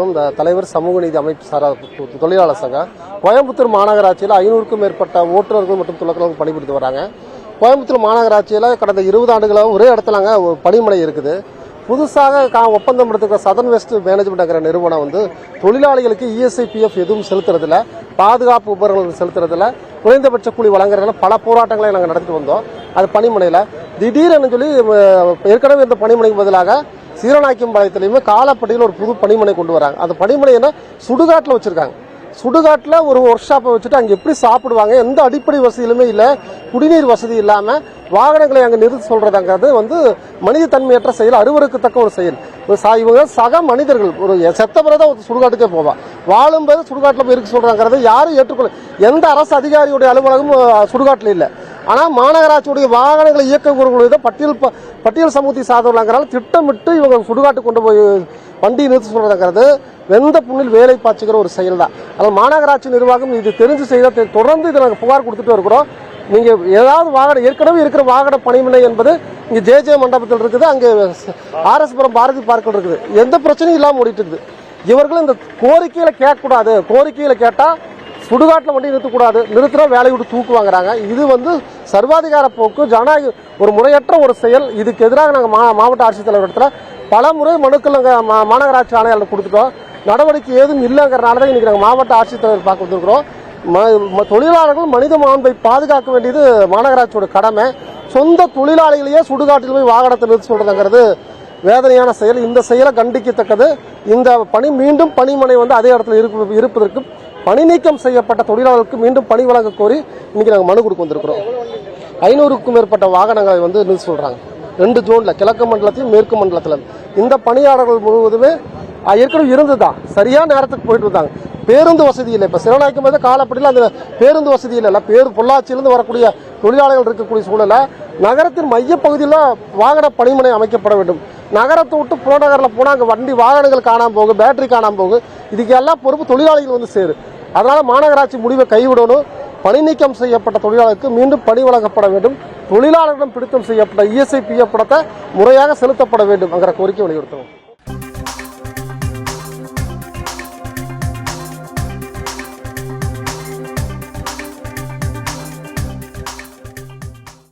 இந்த தலைவர் சமூக நீதி அமைப்பு சாரா தொழிலாளர் சங்கம் கோயம்புத்தூர் மாநகராட்சியில் 500க்கும் மேற்பட்ட ஓட்டுநர்கள் மற்றும் துலக்கர்கள் பணிபுரிந்து வராங்க. கோயம்புத்தூர் மாநகராட்சியில் கடந்த 20 ஆண்டுகளாக ஒரே இடத்துலங்க பணிமனை இருக்குது. புதுசாக ஒப்பந்தம் எடுத்துக்கிற சதர்ன் வெஸ்ட் மேனேஜ்மெண்ட்ங்கிற நிறுவனம் வந்து தொழிலாளிகளுக்கு இஎஸ்ஐ பிஎஃப் எதுவும் செலுத்துறதில்ல, பாதுகாப்பு உபகரணங்கள் செலுத்துறதில்ல, குறைந்தபட்ச கூலி வழங்குறதுல பல போராட்டங்களை நாங்கள் நடத்திட்டு வந்தோம். அது பணிமனையில் திடீர்னு சொல்லி ஏற்கனவே இந்த பணிமனைக்கு பதிலாக சீரநாய்க்கம்பாளையத்திலையுமே காலப்பட்டியில் ஒரு புது பணிமனை கொண்டு வராங்க. அந்த பணிமனை என்ன சுடுகாட்டில் வச்சிருக்காங்க. சுடுகாட்டில் ஒரு ஒர்க் ஷாப்பை வச்சுட்டு அங்கே எப்படி சாப்பிடுவாங்க, எந்த அடிப்படை வசதியிலுமே இல்லை, குடிநீர் வசதி இல்லாமல் வாகனங்களை அங்கே நிறுத்தி சொல்றதுங்கிறது வந்து மனித தன்மையற்ற செயல், அருவருக்கத்தக்க ஒரு செயல். இவங்க சக மனிதர்கள், ஒரு செத்த பிறகுதான் ஒரு சுடுகாட்டுக்கே போவான், வாழும்போது சுடுகாட்டில் போய் இருக்க சொல்றாங்கிறத யாரும் ஏற்றுக்கொள்ள. எந்த அரசு அதிகாரியுடைய அலுவலகமும் சுடுகாட்டில் இல்லை. ஆனால் மாநகராட்சியுடைய வாகனங்களை இயக்கக்கூடிய பட்டியல் சமூகத்தை சார்ந்தவர்களாங்கிறனால திட்டமிட்டு இவங்க சுடுகாட்டு கொண்டு போய் வண்டி நிறுத்தி சொல்றதுங்கிறது வெந்த புண்ணில் வேலை பாய்ச்சுகிற ஒரு செயல் தான். அதனால் மாநகராட்சி நிர்வாகம் இது தெரிஞ்சு செய்த தொடர்ந்து இதை நாங்கள் புகார் கொடுத்துட்டு இருக்கிறோம். நீங்க ஏதாவது வாகனம் ஏற்கனவே இருக்கிற வாகன பணிமனை என்பது இங்க ஜே மண்டபத்தில் இருக்குது, அங்கே ஆர்எஸ்புரம் பாரதி பார்க்கில் இருக்குது, எந்த பிரச்சனையும் இல்லாமல் ஓடிட்டு இருக்குது. இவர்களும் இந்த கோரிக்கையில கேட்கக்கூடாது, கோரிக்கையில கேட்டா சுடுகாட்டில் வண்டி நிறுத்தக்கூடாது, நிறுத்தினா வேலையை விட்டு தூக்கு வாங்குறாங்க. இது வந்து சர்வாதிகார போக்கு, ஜனநாயக ஒரு முறையற்ற ஒரு செயல். இதுக்கு எதிராக நாங்கள் மாவட்ட ஆட்சித்தலைவர் இடத்துல பல முறை மனுக்கள் நாங்கள் மாநகராட்சி ஆணையாளர் கொடுத்துட்டோம். நடவடிக்கை ஏதும் இல்லைங்கிறனால தான் இன்னைக்கு நாங்கள் மாவட்ட ஆட்சித்தலைவர் பார்க்க வந்திருக்கிறோம். தொழிலாளர்கள் மனித மாண்பை பாதுகாக்க வேண்டியது மாநகராட்சியோட கடமை. சொந்த தொழிலாளிகளையே சுடுகாட்டில் போய் வாகனத்தை நிறுத்தி சொல்றதுங்கிறது வேதனையான செயல். இந்த செயலை கண்டிக்கத்தக்கது. இந்த மீண்டும் பணிமனை வந்து அதே இடத்துல இருப்பதற்கு பணி நீக்கம் செய்யப்பட்ட தொழிலாளர்களுக்கு மீண்டும் பணி வழங்க கோரி இன்னைக்கு நாங்கள் மனு கொடுக்க வந்திருக்கிறோம். 500க்கும் மேற்பட்ட வாகனங்களை வந்து நிறுத்தி சொல்றாங்க. 2 ஜோன்ல, கிழக்கு மண்டலத்திலும் மேற்கு மண்டலத்திலும். இந்த பணியாளர்கள் முழுவதுமே ஏற்கனவே இருந்துதான், சரியான நேரத்துக்கு போயிட்டு இருந்தாங்க. பேருந்து வசதி இல்லை. இப்ப சிவநாய்க்கும் போது காலப்படியில் அந்த பேருந்து வசதி இல்லை. பொள்ளாச்சியிலிருந்து வரக்கூடிய தொழிலாளர்கள் இருக்கக்கூடிய சூழல நகரத்தின் மையப்பகுதியில் வாகன பணிமனை அமைக்கப்பட வேண்டும். நகரத்தை விட்டு புறநகரில் போனால் அங்கே வண்டி வாகனங்கள் காணாமல் போகும், பேட்டரி காணாமல் போகும். இதுக்கு எல்லாம் பொறுப்பு தொழிலாளிகள் வந்து சேரு. அதனால மாநகராட்சி முடிவை கைவிடணும். பணி நீக்கம் செய்யப்பட்ட தொழிலாளருக்கு மீண்டும் பணி வழங்கப்பட வேண்டும். தொழிலாளர்களிடம் பிடித்தம் செய்யப்பட்ட இஎஸ்ஐ பிஎஃப் பணத்தை முறையாக செலுத்தப்பட வேண்டும் என்கிற கோரிக்கை வலியுறுத்தும்.